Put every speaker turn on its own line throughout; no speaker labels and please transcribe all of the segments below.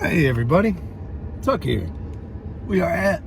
Hey everybody, Tuck here. We are at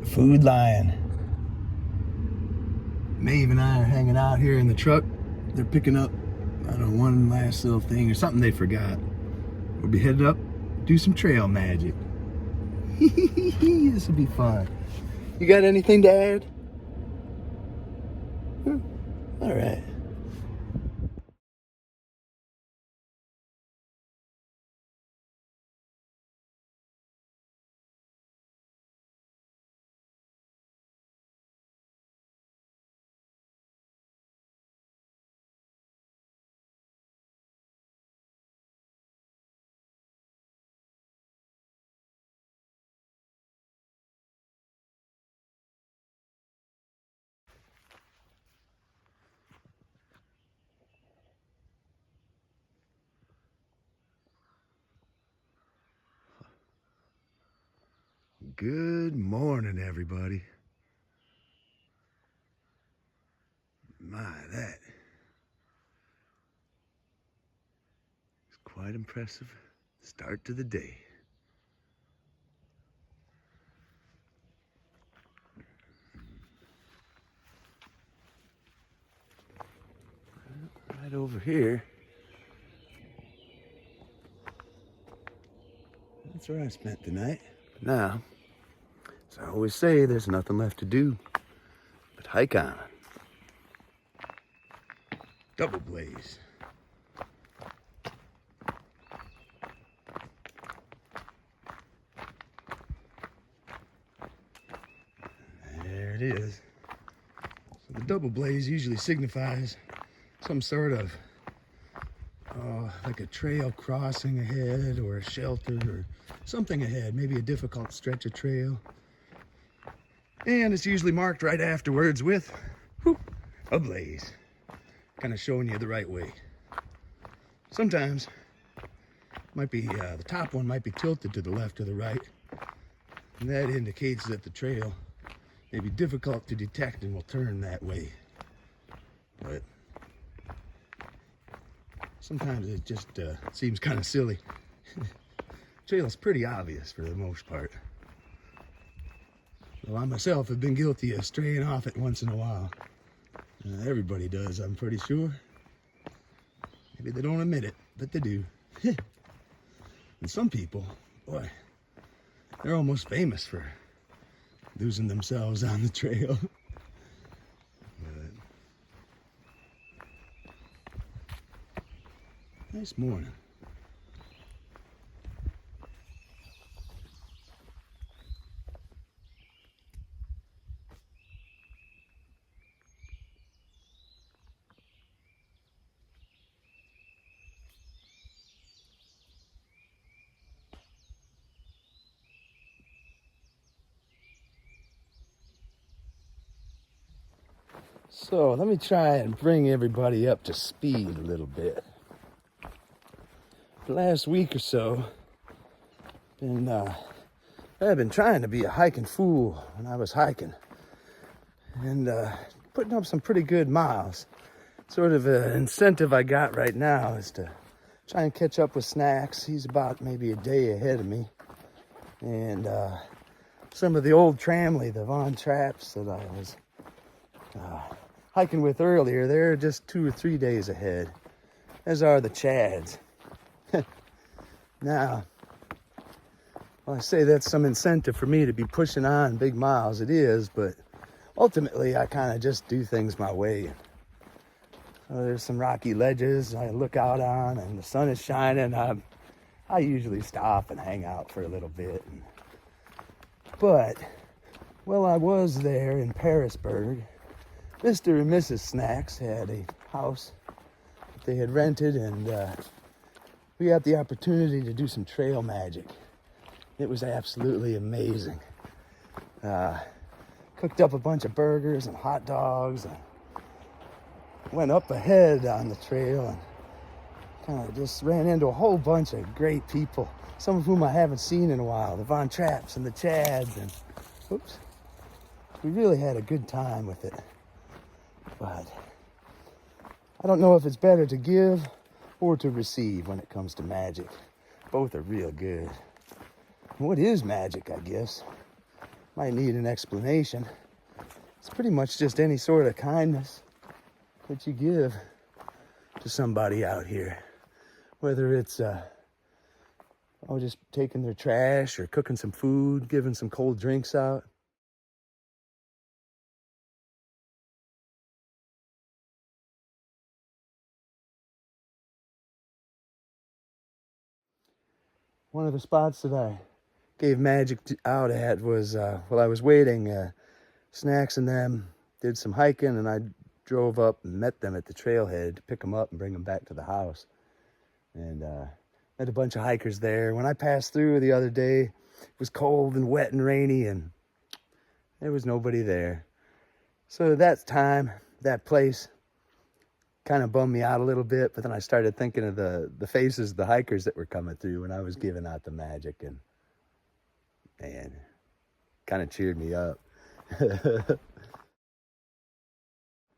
Food Lion. Maeve and I are hanging out here in the truck. They're picking up, I don't know, one last little thing or something they forgot. We'll be headed up, do some trail magic. This will be fun. You got anything to add? All right. Good morning, everybody. My, that is quite impressive start to the day. Right over here, that's where I spent the night. But now, as I always say, there's nothing left to do but hike on. Double blaze. There it is. So the double blaze usually signifies some sort of like a trail crossing ahead, or a shelter, or something ahead, maybe a difficult stretch of trail. And it's usually marked right afterwards with a blaze, kind of showing you the right way. Sometimes might be the top one might be tilted to the left or the right, and that indicates that the trail may be difficult to detect and will turn that way. But sometimes it just seems kind of silly. Trail is pretty obvious for the most part. Well, I myself have been guilty of straying off it once in a while. Everybody does, I'm pretty sure. Maybe they don't admit it, but they do. And some people, boy, they're almost famous for losing themselves on the trail. But nice morning. So let me try and bring everybody up to speed a little bit. The last week or so, I've been trying to be a hiking fool when I was hiking, and putting up some pretty good miles. Sort of an incentive I got right now is to try and catch up with Snacks. He's about maybe a day ahead of me, and some of the old Tramley, the Von Traps that I was hiking with earlier, they're just 2 or 3 days ahead, as are the Chads. Now, well, I say that's some incentive for me to be pushing on big miles. It is, but ultimately I kind of just do things my way. There's some rocky ledges I look out on, and the sun is shining. I usually stop and hang out for a little bit. But while I was there in Pearisburg, Mr. and Mrs. Snacks had a house that they had rented, and we had the opportunity to do some trail magic. It was absolutely amazing. Cooked up a bunch of burgers and hot dogs, and went up ahead on the trail, and kind of just ran into a whole bunch of great people, some of whom I haven't seen in a while, the Von Traps and the Chads, and we really had a good time with it. But I don't know if it's better to give or to receive when it comes to magic. Both are real good. What is magic, I guess? Might need an explanation. It's pretty much just any sort of kindness that you give to somebody out here. Whether it's just taking their trash or cooking some food, giving some cold drinks out. One of the spots that I gave magic out at was while I was waiting, Snacks and them did some hiking, and I drove up and met them at the trailhead to pick them up and bring them back to the house. And met a bunch of hikers there. When I passed through the other day, it was cold and wet and rainy, and there was nobody there. So that time, that place kind of bummed me out a little bit, but then I started thinking of the faces of the hikers that were coming through when I was giving out the magic, and man, kind of cheered me up.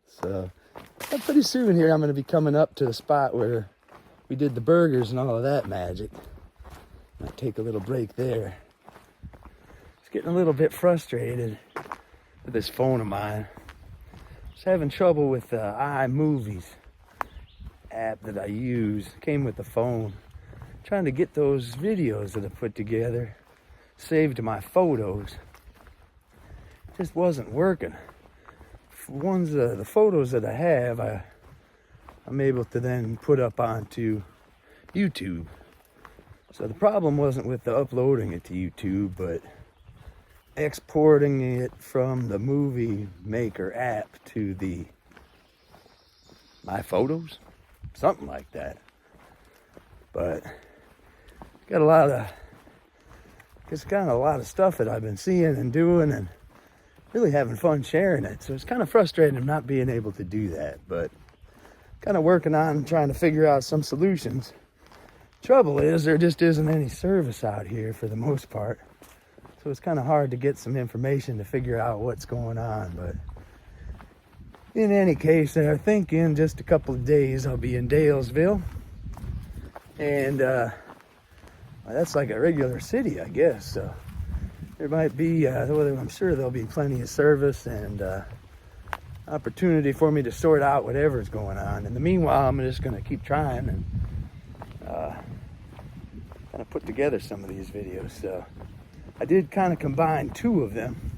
So pretty soon here I'm going to be coming up to the spot where we did the burgers and all of that magic. I'll take a little break there. Just getting a little bit frustrated with this phone of mine. Just having trouble with the iMovies app that I use. Came with the phone. Trying to get those videos that I put together saved to my photos. Just wasn't working. The photos that I have, I'm able to then put up onto YouTube. So the problem wasn't with the uploading it to YouTube, but exporting it from the movie maker app to my photos, something like that. But got a lot of stuff that I've been seeing and doing, and really having fun sharing it. So it's kind of frustrating not being able to do that, but kind of working on trying to figure out some solutions. Trouble is, there just isn't any service out here for the most part. So it's kind of hard to get some information to figure out what's going on. But in any case, I think in just a couple of days I'll be in Dalesville. And that's like a regular city, I guess. So there might be, I'm sure there'll be plenty of service and opportunity for me to sort out whatever's going on. In the meanwhile, I'm just going to keep trying and kind of put together some of these videos. So I did kind of combine two of them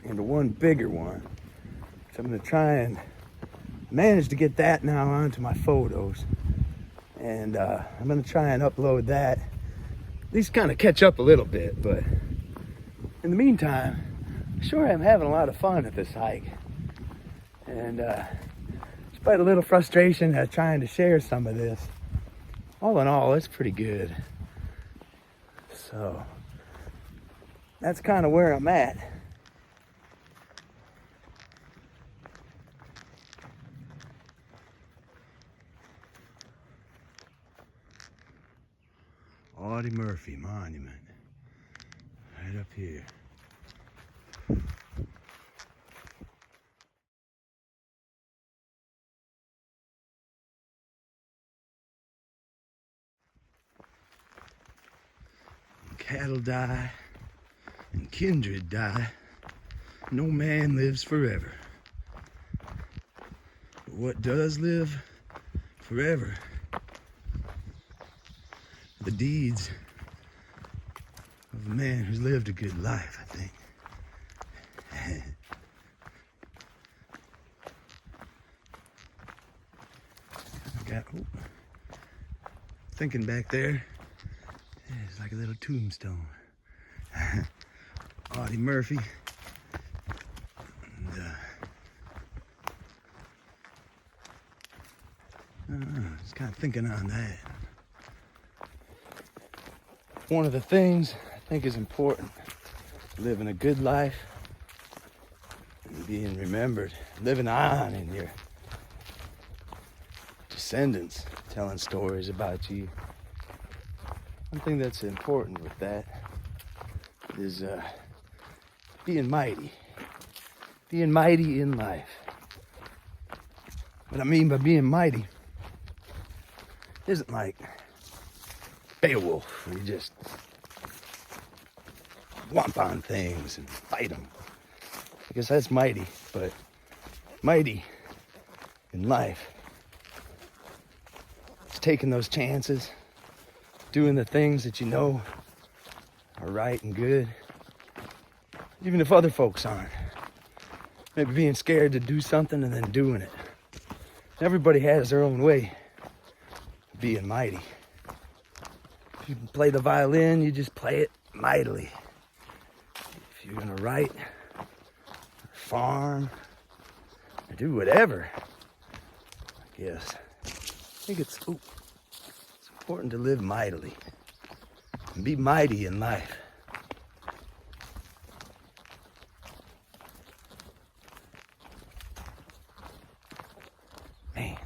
into one bigger one. So I'm going to try and manage to get that now onto my photos. And I'm going to try and upload that. At least kind of catch up a little bit, but in the meantime, sure I'm having a lot of fun at this hike. And despite a little frustration at trying to share some of this, all in all, it's pretty good. So that's kind of where I'm at. Audie Murphy Monument, right up here. Cattle die and kindred die. No man lives forever. But what does live forever? The deeds of a man who's lived a good life, I think. Thinking back there, it's like a little tombstone. Audie Murphy. And, just kind of thinking on that. One of the things I think is important, living a good life and being remembered, living on in your descendants telling stories about you. One thing that's important with that is being mighty in life. What I mean by being mighty isn't like Beowulf, where you just whomp on things and fight them. I guess that's mighty, but mighty in life is taking those chances, doing the things that you know are right and good, even if other folks aren't. Maybe being scared to do something and then doing it. Everybody has their own way of being mighty. If you play the violin, you just play it mightily. If you're gonna write, or farm, or do whatever, I guess, I think it's important to live mightily and be mighty in life. Man,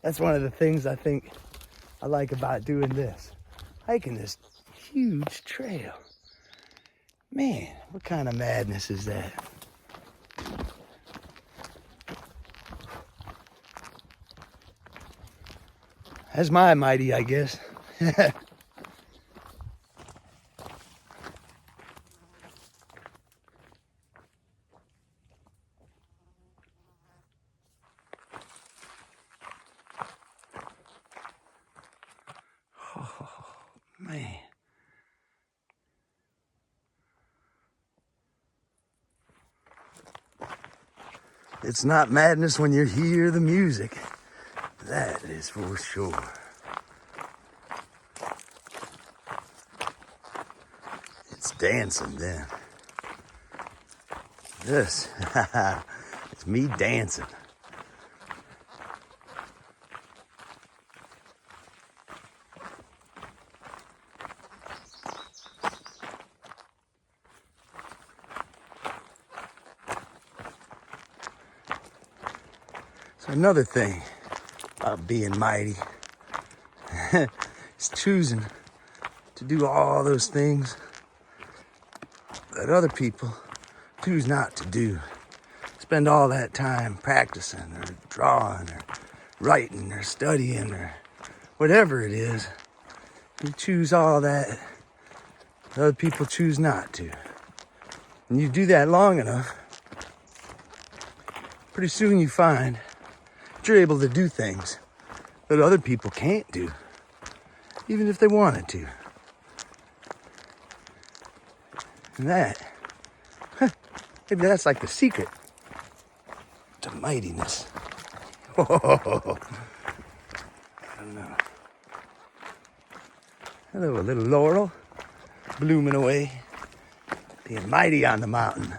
that's one of the things I think I like about doing this. Hiking this huge trail. Man, what kind of madness is that? That's my mighty, I guess. Oh, man. It's not madness when you hear the music. That is for sure. It's dancing then. This, it's me dancing. So another thing about being mighty is choosing to do all those things that other people choose not to do. Spend all that time practicing or drawing or writing or studying or whatever it is. You choose all that other people choose not to. And you do that long enough, pretty soon you find that you're able to do things that other people can't do, even if they wanted to. And that, maybe that's like the secret to mightiness. I don't know. Hello, little laurel, blooming away, being mighty on the mountain.